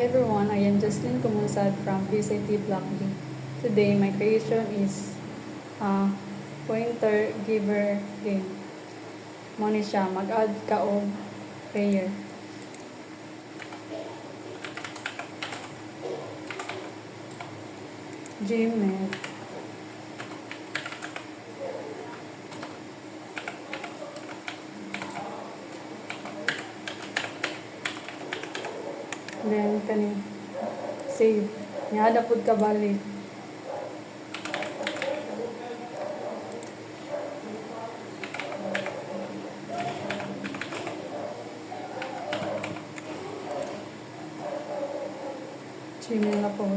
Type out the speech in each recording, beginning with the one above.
Hey everyone, I am Justin Kumusad from PCT Block B. Today, my creation is a pointer giver game. Mo ni siya, mag-add ka og player. Gmail. Then, kani save. Nyada pud ka balik. Gmail na po.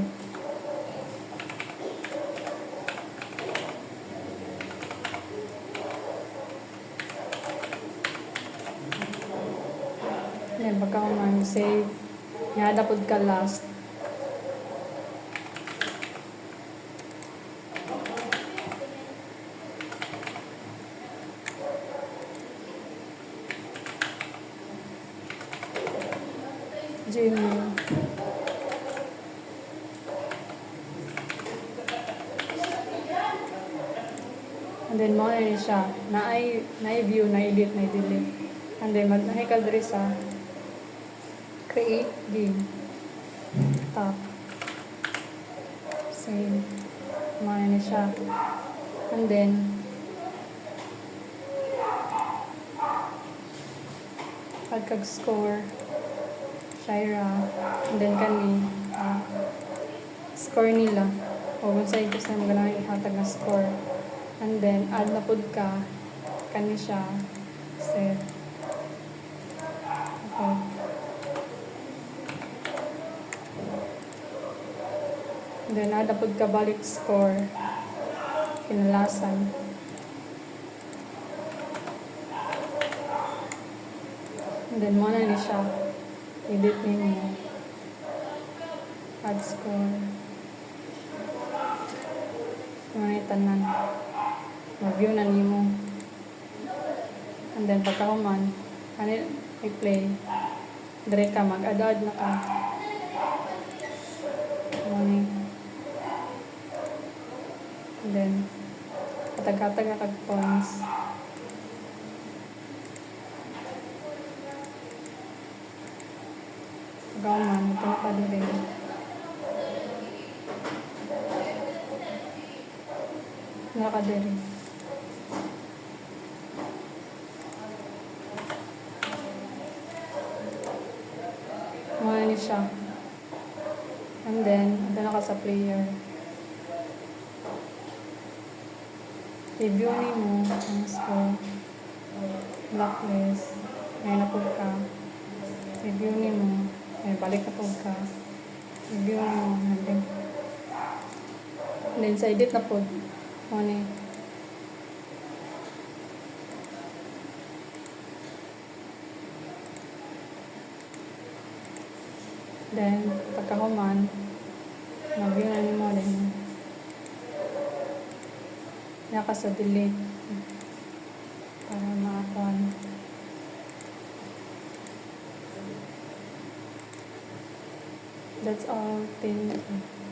Then, baka man save. Nyada pud ka last. Gmail. And then mo na siya. Na-view, na-edit, na-delete. And then mag-nahay ka diri sa create game. Tap. Save. Mo na siya. And then pagkag-score Shira. And then kani score nila. O kung sa ito sa mga ganang ihatag na score. And then add na pud ka kani siya set. Okay. And then add na pud ka balik score kinalasan. And then mo na ni siya edit ninyo. Add score. Mga tanan. Mag-view na nimo. And then pagkahuman, i-play. Dire ka, mag-add na ka. Morning. And then, katag-katag na kag-points. Pagkahuman, ito na pa dire. Nakadiri. Mga ni siya. And then, ito na ka sa player. Review ni mo ang score. Blacklist. Ngayon na po ka. Review ni mo. Ngayon balik na po ka. Review ni mo. And then, sa edit na po. Money. Then, pagkahuman, mag-view na ni mo din. Naka sa delete. Para makakuan. That's all. Thank you.